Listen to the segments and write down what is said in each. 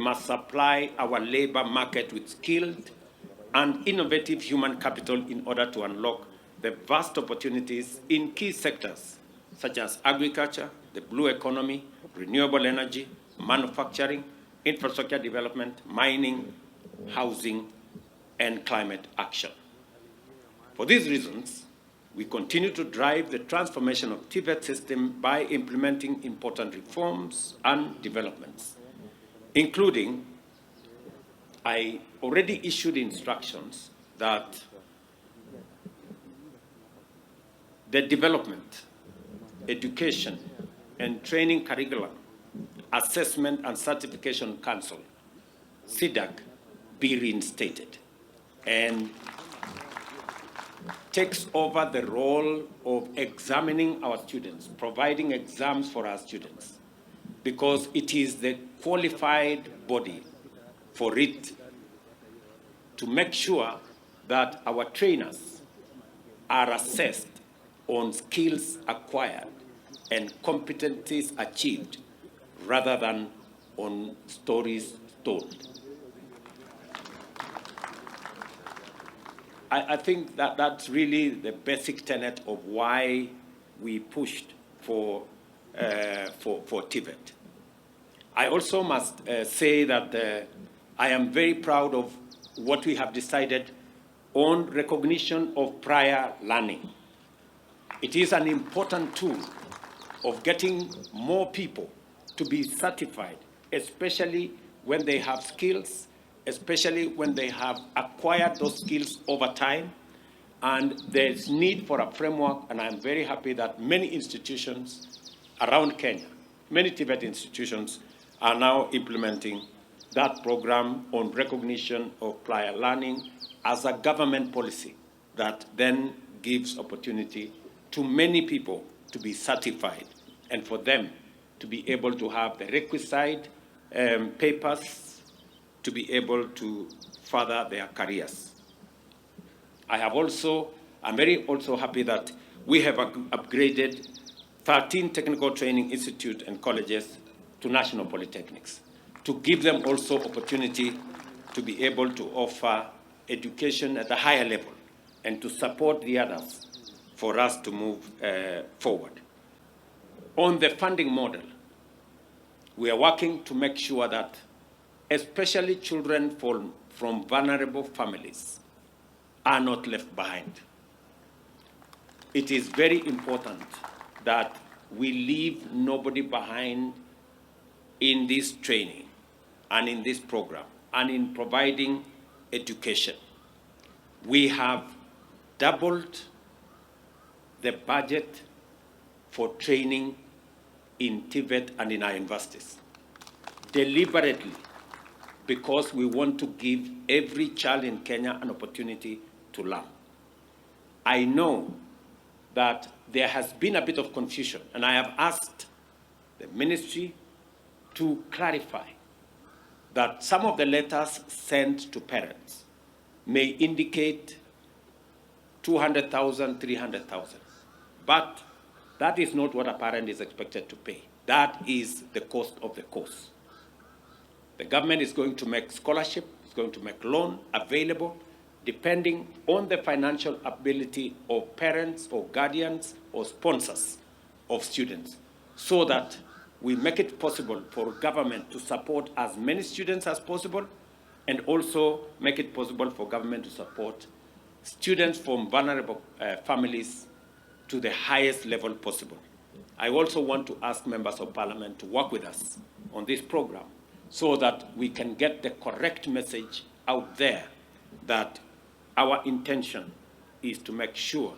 must supply our labor market with skilled and innovative human capital in order to unlock the vast opportunities in key sectors such as agriculture, the blue economy, renewable energy, manufacturing, infrastructure development, mining, housing, and climate action. For these reasons, we continue to drive the transformation of TVET system by implementing important reforms and developments, including I already issued instructions that the development, education, and training curriculum, assessment and certification council, CDAC, be reinstated and takes over the role of examining our students, providing exams for our students, because it is the qualified body for it to make sure that our trainers are assessed on skills acquired and competencies achieved rather than on stories told. I think that that's really the basic tenet of why we pushed for TVET. I also must say that I am very proud of what we have decided on recognition of prior learning. It is an important tool of getting more people to be certified, especially when they have skills, especially when they have acquired those skills over time. And there's need for a framework, and I'm very happy that many institutions around Kenya, many TVET institutions, are now implementing that program on recognition of prior learning as a government policy that then gives opportunity to many people to be certified and for them to be able to have the requisite papers to be able to further their careers. I'm very also happy that we have upgraded 13 technical training institutes and colleges to national polytechnics, to give them also opportunity to be able to offer education at a higher level and to support the others for us to move forward. On the funding model, we are working to make sure that especially children from vulnerable families are not left behind. It is very important that we leave nobody behind in this training and in this program and in providing education. We have doubled the budget for training in TVET and in our universities, deliberately, because we want to give every child in Kenya an opportunity to learn. I know that there has been a bit of confusion, and I have asked the ministry to clarify that some of the letters sent to parents may indicate 200,000, 300,000. But that is not what a parent is expected to pay. That is the cost of the course. The government is going to make scholarship, it's going to make loan available, depending on the financial ability of parents or guardians or sponsors of students, so that we make it possible for government to support as many students as possible, and also make it possible for government to support students from vulnerable families to the highest level possible. I also want to ask members of parliament to work with us on this program so that we can get the correct message out there that our intention is to make sure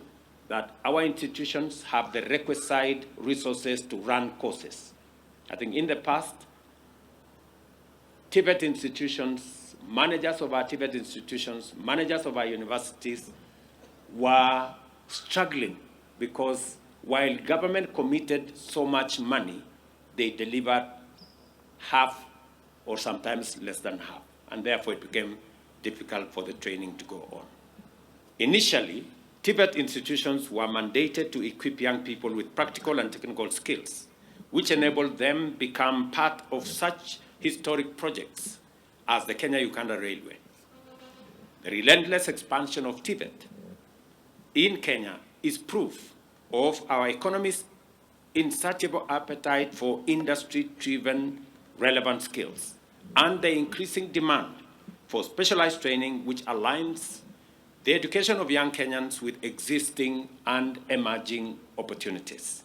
that our institutions have the requisite resources to run courses. I think in the past, TVET institutions, managers of our TVET institutions, managers of our universities were struggling because while government committed so much money, they delivered half or sometimes less than half, and therefore it became difficult for the training to go on. Initially, TVET institutions were mandated to equip young people with practical and technical skills, which enabled them become part of such historic projects as the Kenya-Uganda Railway. The relentless expansion of TVET in Kenya is proof of our economy's insatiable appetite for industry-driven relevant skills and the increasing demand for specialized training which aligns the education of young Kenyans with existing and emerging opportunities.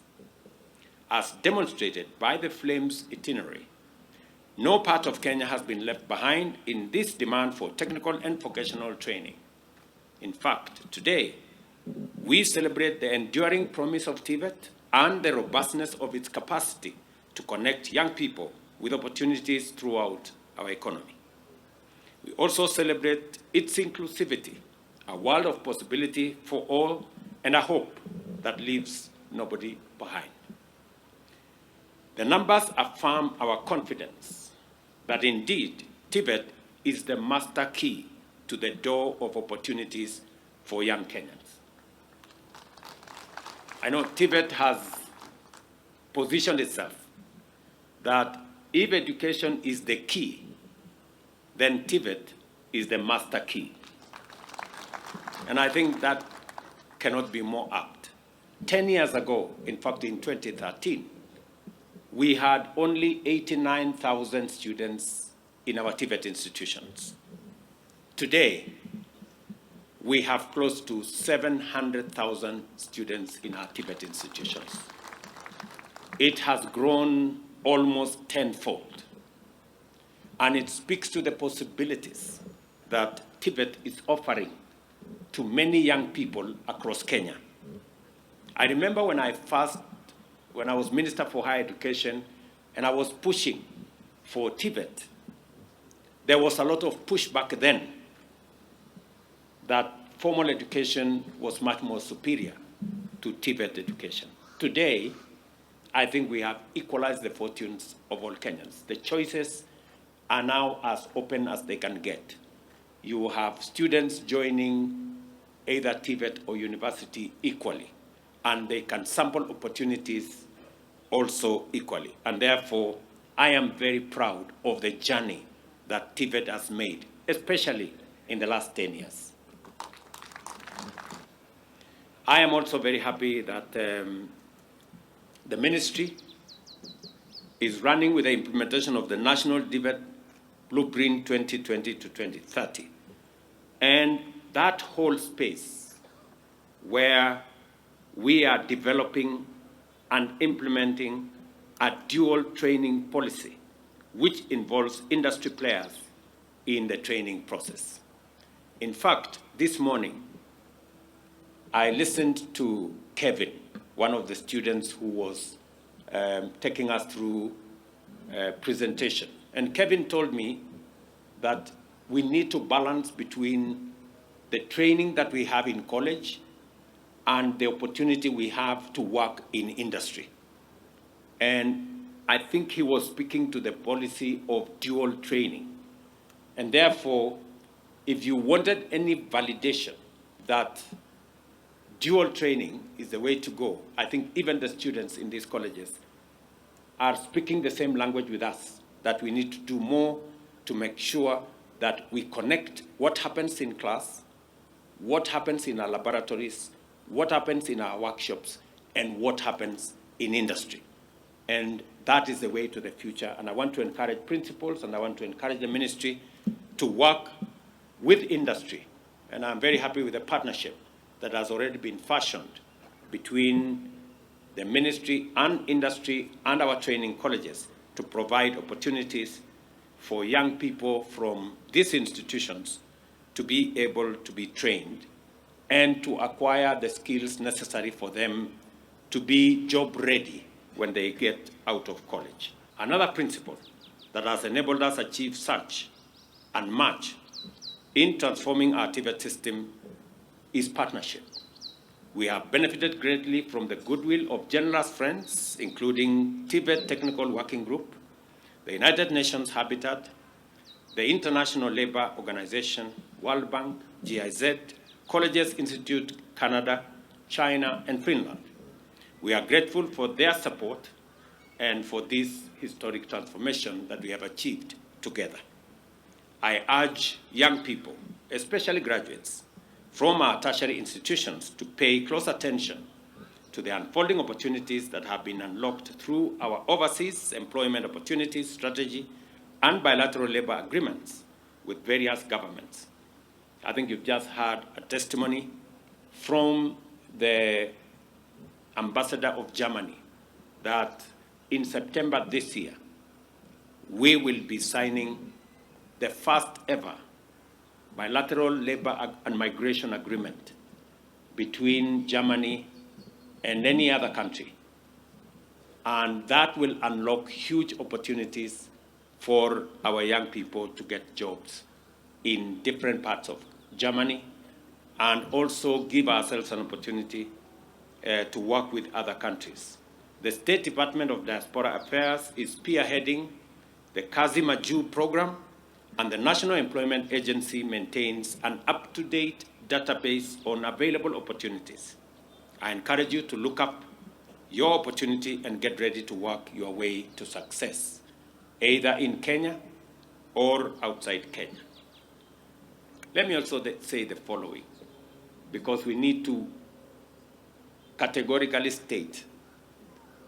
As demonstrated by the Flames itinerary, no part of Kenya has been left behind in this demand for technical and vocational training. In fact, today, we celebrate the enduring promise of TVET and the robustness of its capacity to connect young people with opportunities throughout our economy. We also celebrate its inclusivity, a world of possibility for all, and a hope that leaves nobody behind. The numbers affirm our confidence that indeed TVET is the master key to the door of opportunities for young Kenyans. I know TVET has positioned itself that if education is the key, then TVET is the master key. And I think that cannot be more apt. 10 years ago, in fact in 2013, we had only 89,000 students in our TVET institutions. Today, we have close to 700,000 students in our TVET institutions. It has grown almost tenfold. And it speaks to the possibilities that TVET is offering to many young people across Kenya. I remember when I was Minister for Higher Education and I was pushing for TVET, there was a lot of pushback then that formal education was much more superior to TVET education. Today, I think we have equalized the fortunes of all Kenyans. The choices are now as open as they can get. You have students joining either TVET or university equally, and they can sample opportunities also equally. And therefore, I am very proud of the journey that TVET has made, especially in the last 10 years. I am also very happy that the ministry is running with the implementation of the National TVET Blueprint 2020 to 2030. And that whole space where we are developing and implementing a dual training policy, which involves industry players in the training process. In fact, this morning, I listened to Kevin, one of the students who was taking us through a presentation. And Kevin told me that we need to balance between the training that we have in college and the opportunity we have to work in industry. And I think he was speaking to the policy of dual training. And therefore, if you wanted any validation that dual training is the way to go, I think even the students in these colleges are speaking the same language with us, that we need to do more to make sure that we connect what happens in class, what happens in our laboratories, what happens in our workshops, and what happens in industry. And that is the way to the future. And I want to encourage principals and I want to encourage the ministry to work with industry. And I'm very happy with the partnership that has already been fashioned between the ministry and industry and our training colleges to provide opportunities for young people from these institutions to be able to be trained and to acquire the skills necessary for them to be job ready when they get out of college. Another principle that has enabled us achieve such and much in transforming our TVET system is partnership. We have benefited greatly from the goodwill of generous friends, including TVET Technical Working Group, the United Nations Habitat, the International Labour Organization, World Bank, GIZ, Colleges Institute Canada, China, and Finland. We are grateful for their support and for this historic transformation that we have achieved together. I urge young people, especially graduates, from our tertiary institutions to pay close attention to the unfolding opportunities that have been unlocked through our overseas employment opportunities strategy and bilateral labor agreements with various governments. I think you've just heard a testimony from the ambassador of Germany that in September this year, we will be signing the first ever bilateral labor and migration agreement between Germany and any other country. And that will unlock huge opportunities for our young people to get jobs in different parts of Germany, and also give ourselves an opportunity to work with other countries. The State Department of Diaspora Affairs is spearheading the Kazi Maju program, and the National Employment Agency maintains an up-to-date database on available opportunities. I encourage you to look up your opportunity and get ready to work your way to success, either in Kenya or outside Kenya. Let me also say the following, because we need to categorically state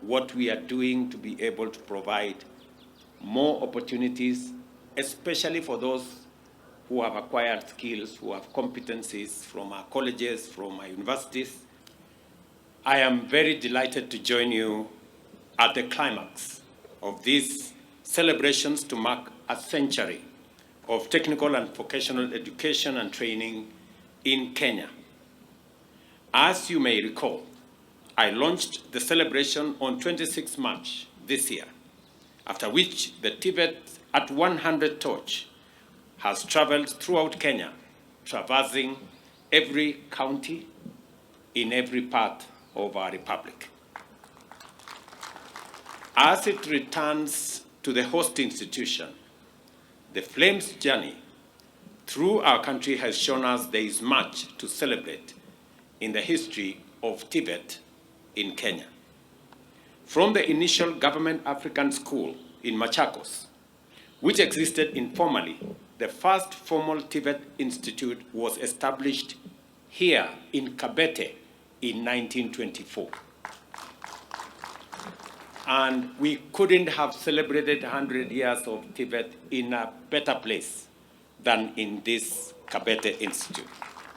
what we are doing to be able to provide more opportunities, especially for those who have acquired skills, who have competencies from our colleges, from our universities. I am very delighted to join you at the climax of these celebrations to mark a century of technical and vocational education and training in Kenya. As you may recall, I launched the celebration on 26 March this year, after which the TVET at 100 torch has traveled throughout Kenya, traversing every county in every part of our republic. As it returns to the host institution, the Flame's journey through our country has shown us there is much to celebrate in the history of TVET in Kenya. From the initial government African school in Machakos, which existed informally, the first formal TVET institute was established here in Kabete in 1924. And we couldn't have celebrated 100 years of TVET in a better place than in this Kabete Institute.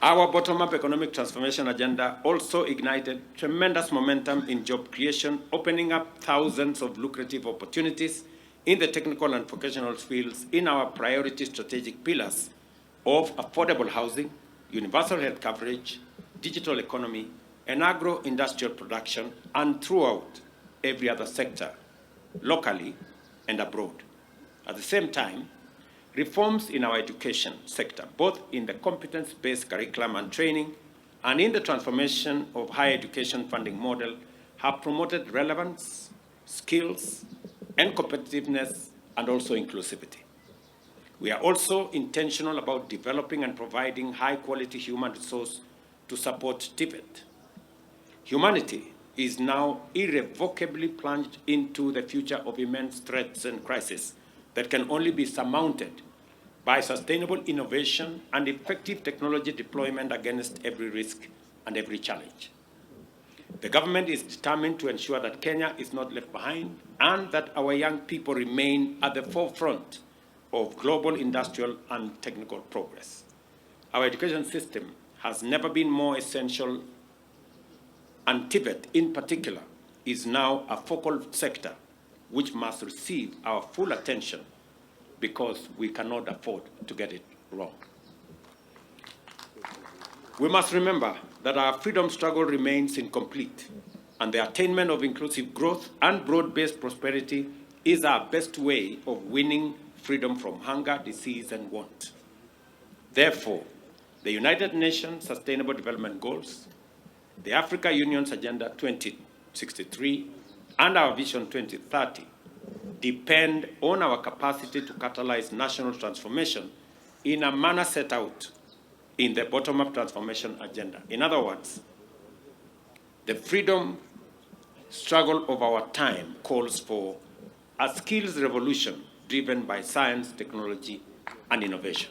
Our bottom-up economic transformation agenda also ignited tremendous momentum in job creation, opening up thousands of lucrative opportunities in the technical and vocational fields in our priority strategic pillars of affordable housing, universal health coverage, digital economy, and agro-industrial production, and throughout every other sector, locally and abroad. At the same time, reforms in our education sector, both in the competence-based curriculum and training and in the transformation of higher education funding model, have promoted relevance, skills, and competitiveness, and also inclusivity. We are also intentional about developing and providing high-quality human resource to support TVET. Humanity is now irrevocably plunged into the future of immense threats and crises that can only be surmounted by sustainable innovation and effective technology deployment against every risk and every challenge. The government is determined to ensure that Kenya is not left behind and that our young people remain at the forefront of global industrial and technical progress. Our education system has never been more essential, and TVET in particular is now a focal sector which must receive our full attention because we cannot afford to get it wrong. We must remember that our freedom struggle remains incomplete, and the attainment of inclusive growth and broad-based prosperity is our best way of winning freedom from hunger, disease, and want. Therefore, the United Nations Sustainable Development Goals, the Africa Union's Agenda 2063, and our Vision 2030 depend on our capacity to catalyze national transformation in a manner set out in the bottom-up transformation agenda. In other words, the freedom struggle of our time calls for a skills revolution driven by science, technology, and innovation.